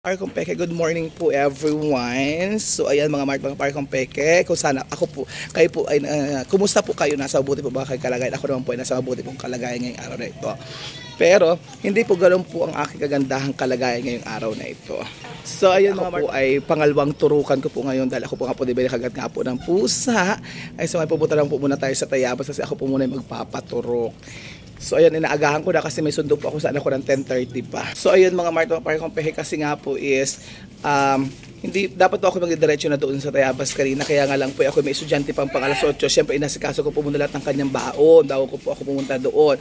Parkong Peke, good morning po everyone. So ayan mga Parkong Peke, kung sana ako po, kayo po ay, kumusta po kayo? Nasa mabuti po ba kayo kalagayan? Ako naman po ay nasa mabuti pong kalagayan ngayong araw na ito. Pero hindi po ganoon po ang aking kagandahang kalagayan ngayong araw na ito. So ayun mga po ay pangalawang turukan ko po ngayon dahil ako po nga po di ba nakagat nga po ng pusa. Ay so may pupunta lang po muna tayo sa Tayabas kasi ako po muna yung magpapaturok. So ayan, inaagahan ko na kasi may sundo po ako sa anak ko ng 10:30 pa. So ayun mga Parkong Peke, kasi nga po is hindi dapat po ako magdidiretso na doon sa Tayabas kanina, kaya nga lang po ako may estudyante pang alas 8. Siyempre inasikaso ko po muna lahat ng kanyang baon, daw ko po ako pumunta doon.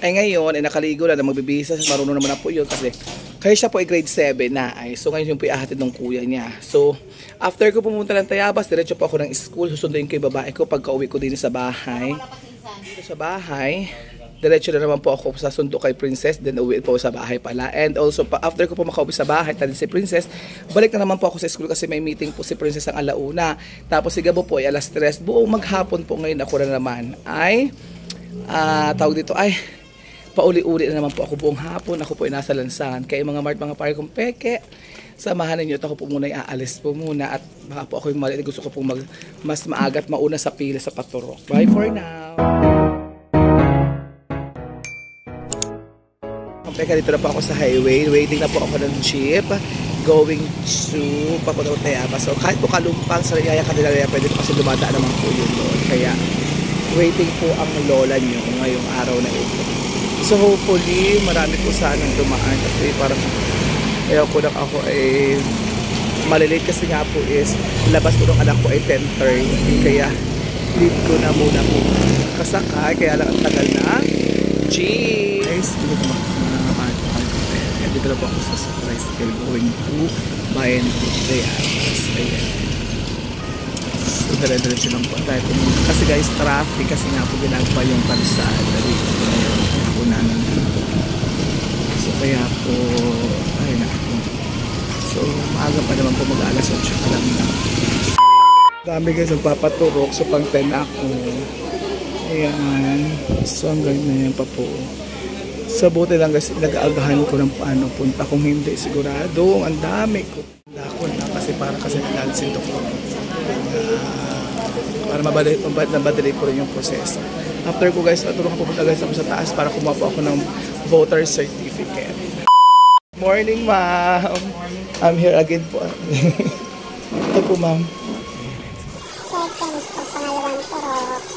Ay ngayon ay nakaligo na magbibisa, marunong naman na po yun kasi kaya siya po ay grade 7 na ay. So ngayon yung po ihahatid ng kuya niya. So after ko pumunta ng Tayabas, diretso po ako ng school, susunduin ko yung babae ko pagka uwi ko din sa bahay. Dito sa bahay diretso na naman po ako sa sundo kay Princess, then uwi po sa bahay pala. And also, after ko po makauwi sa bahay, tali si Princess, balik na naman po ako sa school kasi may meeting po si Princess ang alauna. Tapos si Gabo po ay alas 3. Buong maghapon po ngayon ako na naman ay, tawag dito ay, pauli-uli na naman po ako buong hapon. Ako po ay nasa lansangan. Kaya mga Parkong Peke, samahan ninyo at ako po muna aalis po muna at baka po ako yung mali. Gusto ko po mas maaga at mauna sa pila sa paturok. Bye for now! Teka, dito na po ako sa highway. Waiting na po ako ng jeep going to papunta ng Tayabas. So kahit po kalumpang sa Yaya Candelaria, pwede po kasi dumadaan naman po yun doon. Kaya waiting po ang lola nyo ngayong araw na ito. So hopefully marami po sanang dumaan kasi parang ayaw ko na ako ay malilate kasi nga po is labas po ng anak ko ay 10:30. Kaya leave ko na muna po kasakay. Kaya lang ang tagal na jeez. Dito na po ako sa surprise still going to Bayan Tayabas. Ayan. So dire-diretso lang po tayo pumunta. Kasi guys, traffic kasi nga po ginagawa yung kalsada dito. Ako namin. So kaya po, ay na ako. So maaga pa naman po mag-alas 8 pa lang na. Dami guys, magpapaturok. So pang 10 ako. Ayan. So hanggang na yan pa po. Sa buti lang guys, nag-aagahan ko ng paano punta. Kung hindi, sigurado, ang dami ko. Dako na kasi parang kasi nag-alsin to ko. Para mabadali ko rin yung proseso. After ko guys, natulungan pupunta guys ako sa taas para kumuha po ako ng voter certificate. Morning ma'am! I'm here again po. Ito po ma'am. Second po, pangalawang turok.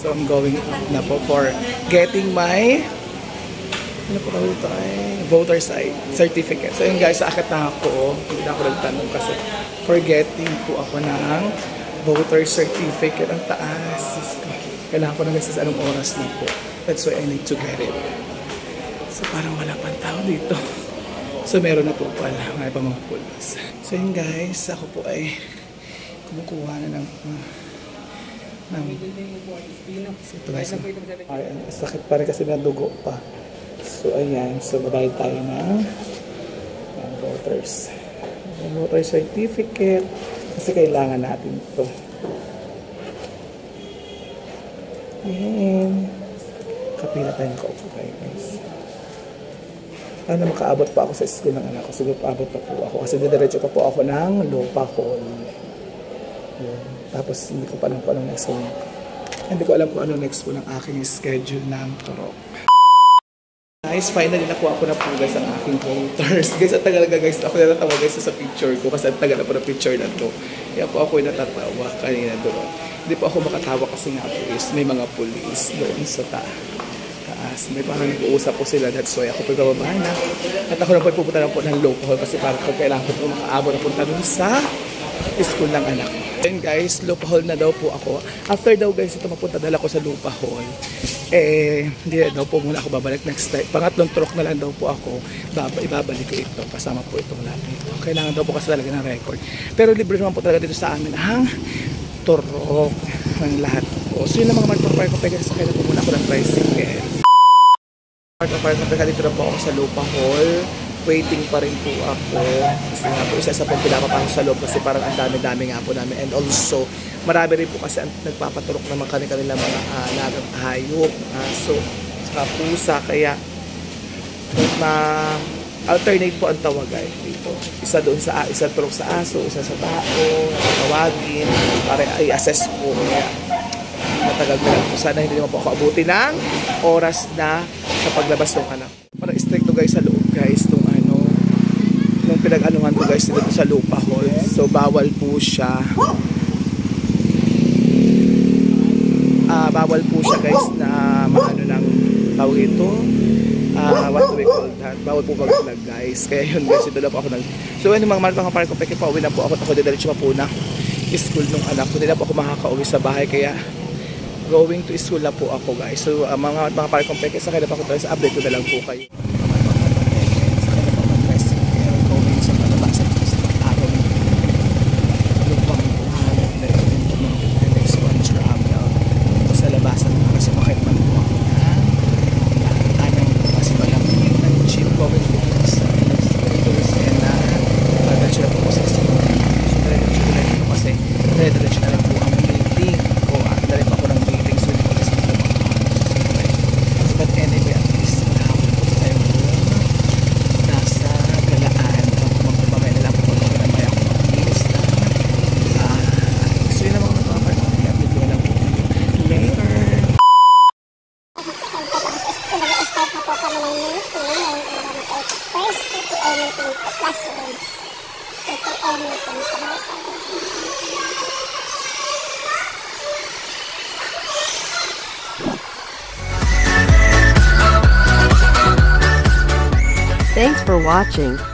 So I'm going na po for getting my ano po tawag ito ay voter certificate. So yun guys, akit na ako. Hindi na ako nagtanong kasi for getting po ako ng voter certificate. Ang taas. Kailangan ko na guys sa anong oras na po. That's why I need to get it. So parang wala pang tao dito. So meron na po pala. May pa mga pulos. So yun guys, ako po ay kumukuha na ng so ito guys, sakit pa rin kasi na dugo pa. So ayan, so babayad tayo ng voter certificate kasi kailangan natin ito. Ayan, kapila tayo nakaupo tayo guys. Para makaabot pa ako sa school ng anak ko. Siguro paabot pa po ako. Kasi didiretso pa po ako ng Lupa Hall. Yun. Tapos hindi ko pa alam kung anong next po. Hindi ko alam kung anong next po ng aking schedule ng Turok. Guys, finally nakuha ko na po guys ang aking voters. Guys, ang tagal guys. Ako natatawa guys sa picture ko kasi ang tagal na po na picture na to. Kaya po ako natatawa kanina doon. Hindi po ako makatawa kasi nga po is may mga police doon sa taas. May parang nag-uusap po sila. That's why ako po bababa na. At ako na po pupunta na po ng Lupa Hall kasi parang pag kailangan ko makaabot na punta doon sa school ng anak. And guys, Lupa Hall na daw po ako. After daw guys, ito mapunta dala ko sa Lupa Hall. Hindi na daw po muna ako babalik next time. Pangatlong Turok na lang daw po ako. Ibabalik ko ito. Kasama po itong lahat ito. Kailangan daw po kasi talaga ng record. Pero libre naman po talaga dito sa amin ang Turok. Ang lahat po. So yun ang mga mark ko. Pwede sa kaya po muna ako ng tricycle. Mark ko dito na po ako sa Lupa Hall. Waiting pa rin po ako. Kasi nga po, isa sa pong pinapapasok sa loob kasi parang ang dami-dami nga po namin. And also, marami rin po kasi ang nagpapaturok naman kanila mga alagang hayop, aso, saka pusa. Kaya, alternate po ang tawagan dito. Isa doon sa isa turok sa aso, isa sa tao, tawagin, para i-assess po. Kaya, matagal na lang po. Sana hindi naman po ako abuti ng oras na sa paglabas ng anak. Parang strict to guys sa loob guys. Nung pinag-anuhan ko guys dito sa Lupa Hall. So, bawal po siya. Bawal po siya guys na maano ng tawag ito. What do we call that? Bawal po mag-vlog guys. Kaya yun guys, ito lang po ako So, yung mga mga parang ko peke pa, uwi na po ako. Ako didiretso pa po na school nung anak ko. Hindi na po ako makaka-uwi sa bahay. Kaya, going to school na po ako guys. So, mga parang ko peke, sa kaya pa ako tayo sa update ko na lang po kayo. Thanks for watching.